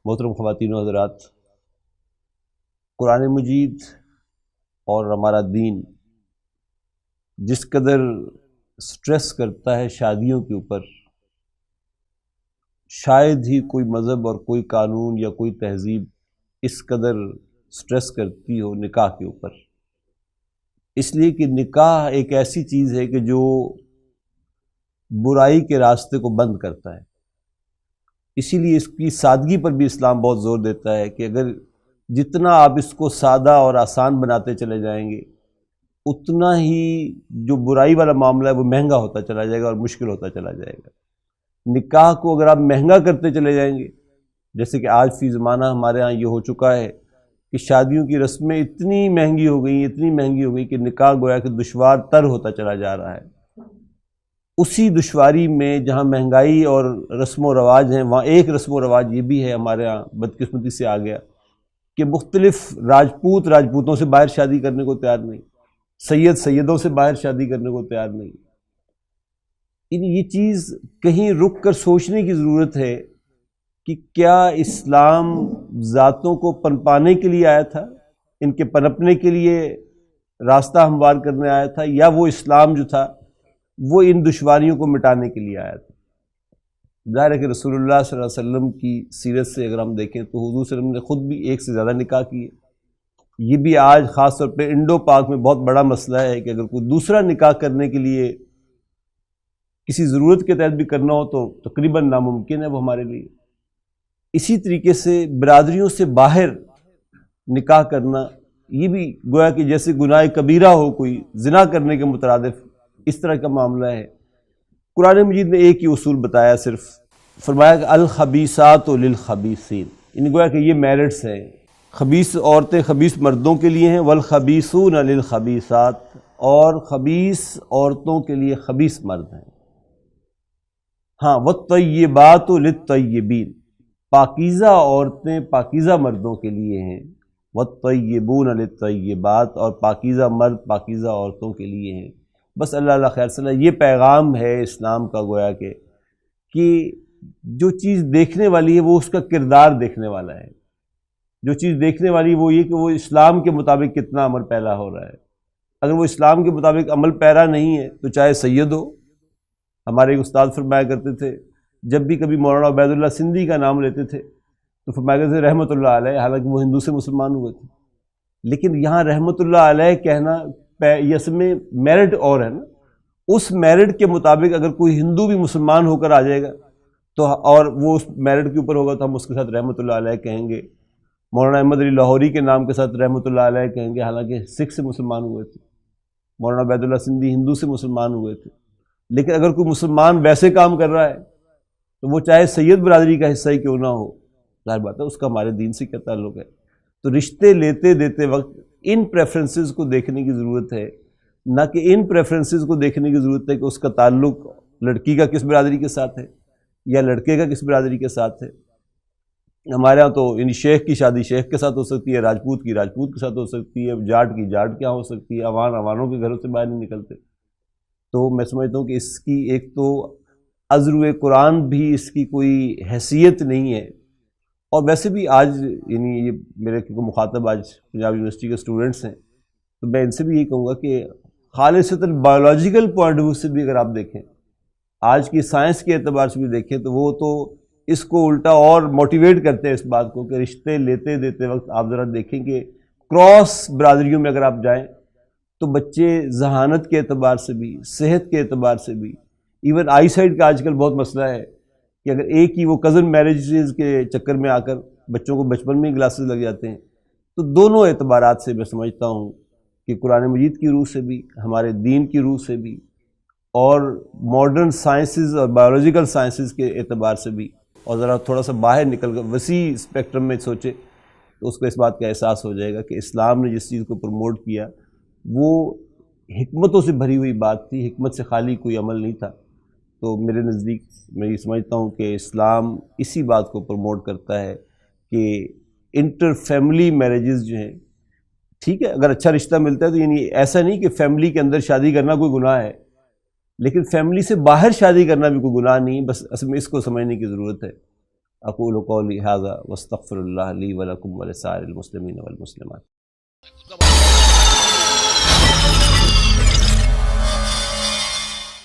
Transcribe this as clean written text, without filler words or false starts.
محترم خواتین و حضرات، قرآن مجید اور ہمارا دین جس قدر سٹریس کرتا ہے شادیوں کے اوپر، شاید ہی کوئی مذہب اور کوئی قانون یا کوئی تہذیب اس قدر سٹریس کرتی ہو نکاح کے اوپر، اس لیے کہ نکاح ایک ایسی چیز ہے کہ جو برائی کے راستے کو بند کرتا ہے۔ اسی لیے اس کی سادگی پر بھی اسلام بہت زور دیتا ہے کہ اگر جتنا آپ اس کو سادہ اور آسان بناتے چلے جائیں گے، اتنا ہی جو برائی والا معاملہ ہے وہ مہنگا ہوتا چلا جائے گا اور مشکل ہوتا چلا جائے گا۔ نکاح کو اگر آپ مہنگا کرتے چلے جائیں گے، جیسے کہ آج فی زمانہ ہمارے ہاں یہ ہو چکا ہے کہ شادیوں کی رسمیں اتنی مہنگی ہو گئی کہ نکاح گویا کہ دشوار تر ہوتا چلا جا رہا ہے۔ اسی دشواری میں جہاں مہنگائی اور رسم و رواج ہیں، وہاں ایک رسم و رواج یہ بھی ہے ہمارے ہاں بدقسمتی سے آ گیا کہ مختلف راجپوتوں سے باہر شادی کرنے کو تیار نہیں، سیدوں سے باہر شادی کرنے کو تیار نہیں۔ یہ چیز کہیں رک کر سوچنے کی ضرورت ہے کہ کیا اسلام ذاتوں کو پنپانے کے لیے آیا تھا، ان کے پنپنے کے لیے راستہ ہموار کرنے آیا تھا، یا وہ اسلام جو تھا وہ ان دشواریوں کو مٹانے کے لیے آیا تھا؟ ظاہر ہے کہ رسول اللہ صلی اللہ علیہ وسلم کی سیرت سے اگر ہم دیکھیں تو حضور صلی اللہ علیہ وسلم نے خود بھی ایک سے زیادہ نکاح کیے۔ یہ بھی آج خاص طور پہ انڈو پاک میں بہت بڑا مسئلہ ہے کہ اگر کوئی دوسرا نکاح کرنے کے لیے کسی ضرورت کے تحت بھی کرنا ہو تو تقریباً ناممکن ہے وہ ہمارے لیے۔ اسی طریقے سے برادریوں سے باہر نکاح کرنا، یہ بھی گویا کہ جیسے گناہ کبیرہ ہو، کوئی زنا کرنے کے مترادف اس طرح کا معاملہ ہے۔ قرآن مجید نے ایک ہی اصول بتایا، صرف فرمایا کہ الخبیثات للخبیثین، یعنی گویا کہ یہ میرٹس ہیں، خبیث عورتیں خبیث مردوں کے لیے ہیں، والخبیثون للخبیثات، اور خبیث عورتوں کے لیے خبیث مرد ہیں۔ ہاں، والطیبات للطیبین، پاکیزہ عورتیں پاکیزہ مردوں کے لیے ہیں، والطیبون للطیبات، اور پاکیزہ مرد پاکیزہ عورتوں کے لیے ہیں۔ بس اللہ خیر صلی اللہ، یہ پیغام ہے اسلام کا، گویا کہ جو چیز دیکھنے والی ہے وہ اس کا کردار دیکھنے والا ہے۔ جو چیز دیکھنے والی وہ یہ کہ وہ اسلام کے مطابق کتنا عمل پیرا ہو رہا ہے۔ اگر وہ اسلام کے مطابق عمل پیرا نہیں ہے تو چاہے سید ہو، ہمارے ایک استاد فرمایا کرتے تھے جب بھی کبھی مولانا عبید اللہ سندھی کا نام لیتے تھے تو فرمایا کرتے تھے رحمۃ اللہ علیہ، حالانکہ وہ ہندو سے مسلمان ہوئے تھے، لیکن یہاں رحمۃ اللہ علیہ کہنا اس میں میرٹ اور ہے نا، اس میرٹ کے مطابق اگر کوئی ہندو بھی مسلمان ہو کر آ جائے گا تو اور وہ اس میرٹ کے اوپر ہوگا تو ہم اس کے ساتھ رحمۃ اللہ علیہ کہیں گے۔ مولانا احمد علی لاہوری کے نام کے ساتھ رحمۃ اللہ علیہ کہیں گے، حالانکہ سکھ سے مسلمان ہوئے تھے۔ مولانا عبید اللہ سندھی ہندو سے مسلمان ہوئے تھے، لیکن اگر کوئی مسلمان ویسے کام کر رہا ہے تو وہ چاہے سید برادری کا حصہ ہی کیوں نہ ہو، ظاہر بات ہے اس کا ہمارے دین سے کیا تعلق ہے۔ تو رشتے لیتے دیتے وقت ان پریفرنسز کو دیکھنے کی ضرورت ہے، نہ کہ ان پریفرنسز کو دیکھنے کی ضرورت ہے کہ اس کا تعلق لڑکی کا کس برادری کے ساتھ ہے یا لڑکے کا کس برادری کے ساتھ ہے۔ ہمارے ہاں تو یعنی شیخ کی شادی شیخ کے ساتھ ہو سکتی ہے، راجپوت کی راجپوت کے ساتھ ہو سکتی ہے، جاٹ کی جاٹ کیا ہو سکتی ہے، عوانوں کے گھروں سے باہر نہیں نکلتے۔ تو میں سمجھتا ہوں کہ اس کی ایک تو عذر قرآن بھی اس کی کوئی حیثیت نہیں ہے، اور ویسے بھی آج یعنی یہ میرے مخاطب آج پنجاب یونیورسٹی کے اسٹوڈنٹس ہیں تو میں ان سے بھی یہی کہوں گا کہ خالصتاً بایولوجیکل پوائنٹ آف ویو سے بھی اگر آپ دیکھیں، آج کی سائنس کے اعتبار سے بھی دیکھیں تو وہ تو اس کو الٹا اور موٹیویٹ کرتے ہیں اس بات کو کہ رشتے لیتے دیتے وقت آپ ذرا دیکھیں کہ کراس برادریوں میں اگر آپ جائیں تو بچے ذہانت کے اعتبار سے بھی، صحت کے اعتبار سے بھی، ایون آئی سائٹ کا آج کل بہت مسئلہ ہے کہ اگر ایک ہی وہ کزن میرجز کے چکر میں آ کر بچوں کو بچپن میں ہی گلاسز لگ جاتے ہیں، تو دونوں اعتبارات سے میں سمجھتا ہوں کہ قرآن مجید کی روح سے بھی، ہمارے دین کی روح سے بھی، اور ماڈرن سائنسز اور بایولوجیکل سائنسز کے اعتبار سے بھی، اور ذرا تھوڑا سا باہر نکل کر وسیع اسپیکٹرم میں سوچے تو اس کو اس بات کا احساس ہو جائے گا کہ اسلام نے جس چیز کو پروموٹ کیا وہ حکمتوں سے بھری ہوئی بات تھی، حکمت سے خالی کوئی عمل نہیں تھا۔ تو میرے نزدیک میں یہ سمجھتا ہوں کہ اسلام اسی بات کو پروموٹ کرتا ہے کہ انٹر فیملی میرجز جو ہیں، ٹھیک ہے اگر اچھا رشتہ ملتا ہے تو یعنی ایسا نہیں کہ فیملی کے اندر شادی کرنا کوئی گناہ ہے، لیکن فیملی سے باہر شادی کرنا بھی کوئی گناہ نہیں، بس اصل میں اس کو سمجھنے کی ضرورت ہے۔ اقول قولی ھذا واستغفر اللہ لی ولکم ولسائر المسلمین والمسلمات.